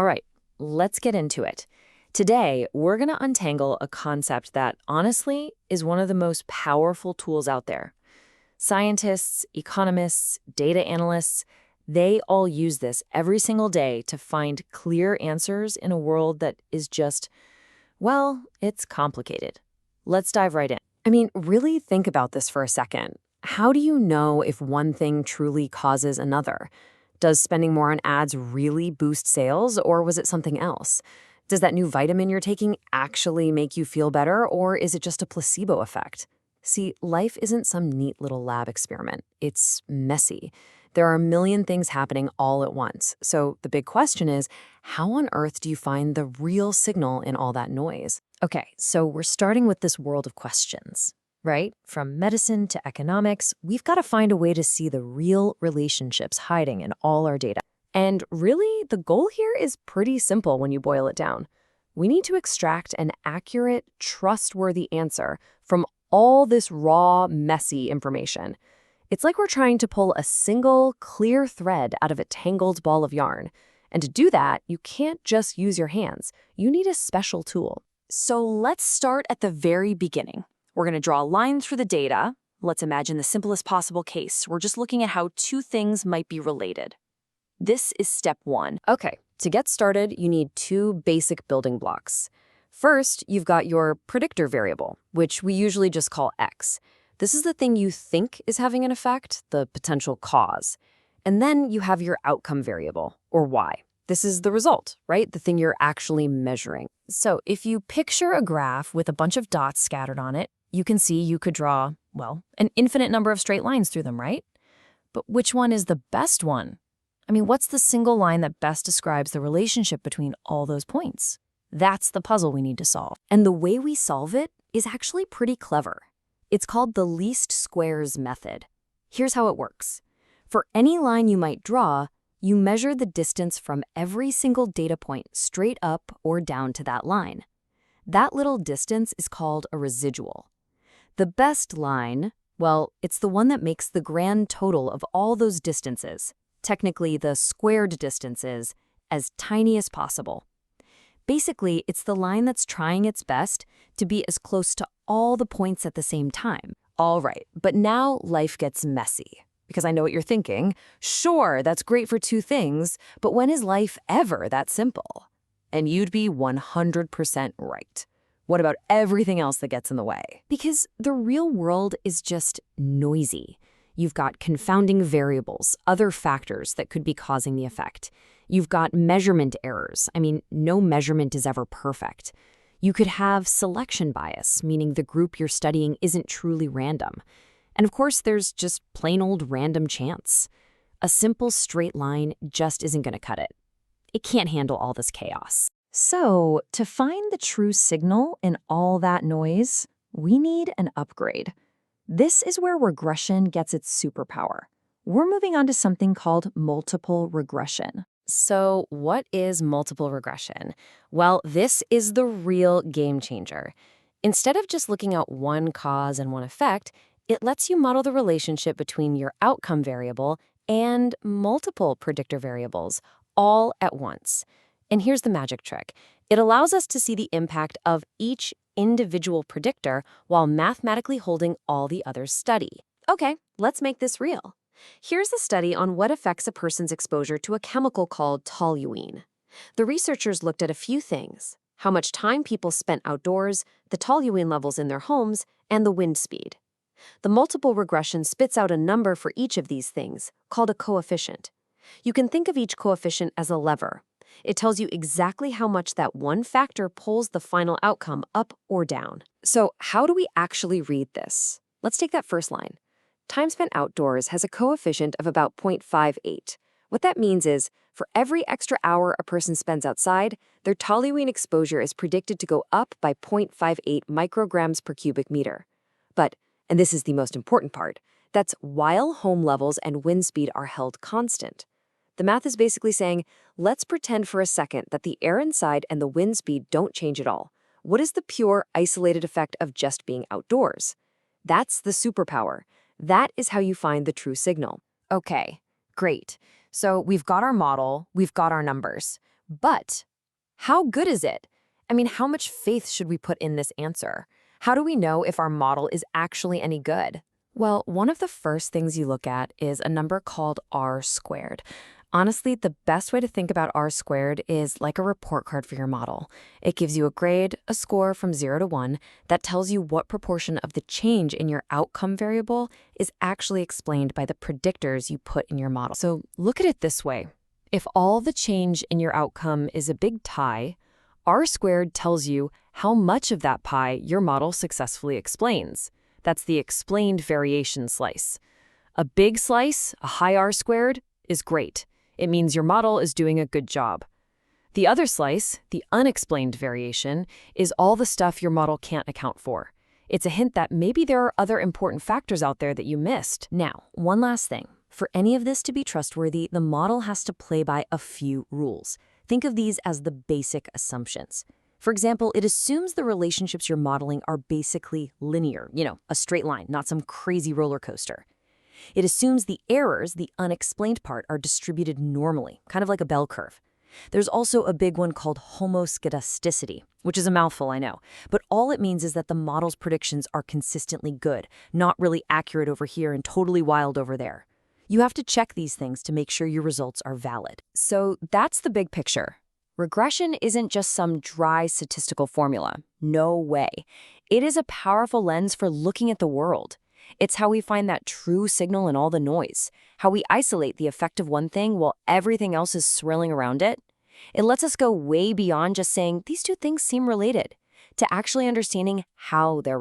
All right, let's get into it. Today, we're going to untangle a concept that, honestly, is one of the most powerful tools out there. Scientists, economists, data analysts, they all use this every single day to find clear answers in a world that is just, well, it's complicated. Let's dive right in. I mean, really think about this for a second. How do you know if one thing truly causes another? Does spending more on ads really boost sales, or was it something else? Does that new vitamin you're taking actually make you feel better, or is it just a placebo effect? See, life isn't some neat little lab experiment. It's messy. There are a million things happening all at once. So the big question is, how on earth do you find the real signal in all that noise? Okay, so we're starting with this world of questions, right? From medicine to economics, we've got to find a way to see the real relationships hiding in all our data. And really, the goal here is pretty simple when you boil it down. We need to extract an accurate, trustworthy answer from all this raw, messy information. It's like we're trying to pull a single, clear thread out of a tangled ball of yarn. And to do that, you can't just use your hands. You need a special tool. So let's start at the very beginning. We're going to draw lines through the data. Let's imagine the simplest possible case. We're just looking at how two things might be related. This is step one. Okay, to get started, you need two basic building blocks. First, you've got your predictor variable, which we usually just call X. This is the thing you think is having an effect, the potential cause. And then you have your outcome variable, or Y. This is the result, right? The thing you're actually measuring. So if you picture a graph with a bunch of dots scattered on it, you can see you could draw, well, an infinite number of straight lines through them, right? But which one is the best one? I mean, what's the single line that best describes the relationship between all those points? That's the puzzle we need to solve. And the way we solve it is actually pretty clever. It's called the least squares method. Here's how it works. For any line you might draw, you measure the distance from every single data point straight up or down to that line. That little distance is called a residual. The best line, well, it's the one that makes the grand total of all those distances, technically the squared distances, as tiny as possible. Basically, it's the line that's trying its best to be as close to all the points at the same time. All right, but now life gets messy. Because I know what you're thinking. Sure, that's great for two things, but when is life ever that simple? And you'd be 100% right. What about everything else that gets in the way? Because the real world is just noisy. You've got confounding variables, other factors that could be causing the effect. You've got measurement errors. I mean, no measurement is ever perfect. You could have selection bias, meaning the group you're studying isn't truly random. And of course, there's just plain old random chance. A simple straight line just isn't going to cut it. It can't handle all this chaos. So, to find the true signal in all that noise, we need an upgrade. This is where regression gets its superpower. We're moving on to something called multiple regression. So, what is multiple regression? Well, this is the real game changer. Instead of just looking at one cause and one effect, it lets you model the relationship between your outcome variable and multiple predictor variables, all at once. And here's the magic trick. It allows us to see the impact of each individual predictor while mathematically holding all the others steady. Okay, let's make this real. Here's a study on what affects a person's exposure to a chemical called toluene. The researchers looked at a few things: how much time people spent outdoors, the toluene levels in their homes, and the wind speed. The multiple regression spits out a number for each of these things, called a coefficient. You can think of each coefficient as a lever. It tells you exactly how much that one factor pulls the final outcome up or down. So how do we actually read this? Let's take that first line. Time spent outdoors has a coefficient of about 0.58. What that means is, for every extra hour a person spends outside, their toluene exposure is predicted to go up by 0.58 micrograms per cubic meter. But, and this is the most important part, that's while home levels and wind speed are held constant. The math is basically saying, let's pretend for a second that the air inside and the wind speed don't change at all. What is the pure, isolated effect of just being outdoors? That's the superpower. That is how you find the true signal. Okay, great. So we've got our model, we've got our numbers. But how good is it? I mean, how much faith should we put in this answer? How do we know if our model is actually any good? Well, one of the first things you look at is a number called R squared. Honestly, the best way to think about R squared is like a report card for your model. It gives you a grade, a score from 0 to 1, that tells you what proportion of the change in your outcome variable is actually explained by the predictors you put in your model. So look at it this way. If all the change in your outcome is a big tie, R squared tells you how much of that pie your model successfully explains. That's the explained variation slice. A big slice, a high R squared, is great. It means your model is doing a good job. The other slice, the unexplained variation, is all the stuff your model can't account for. It's a hint that maybe there are other important factors out there that you missed. Now, one last thing. For any of this to be trustworthy, the model has to play by a few rules. Think of these as the basic assumptions. For example, it assumes the relationships you're modeling are basically linear, a straight line, not some crazy roller coaster. It assumes the errors, the unexplained part, are distributed normally, kind of like a bell curve. There's also a big one called homoscedasticity, which is a mouthful, I know. But all it means is that the model's predictions are consistently good, not really accurate over here and totally wild over there. You have to check these things to make sure your results are valid. So that's the big picture. Regression isn't just some dry statistical formula. No way. It is a powerful lens for looking at the world. It's how we find that true signal in all the noise, how we isolate the effect of one thing while everything else is swirling around it. It lets us go way beyond just saying these two things seem related, to actually understanding how they're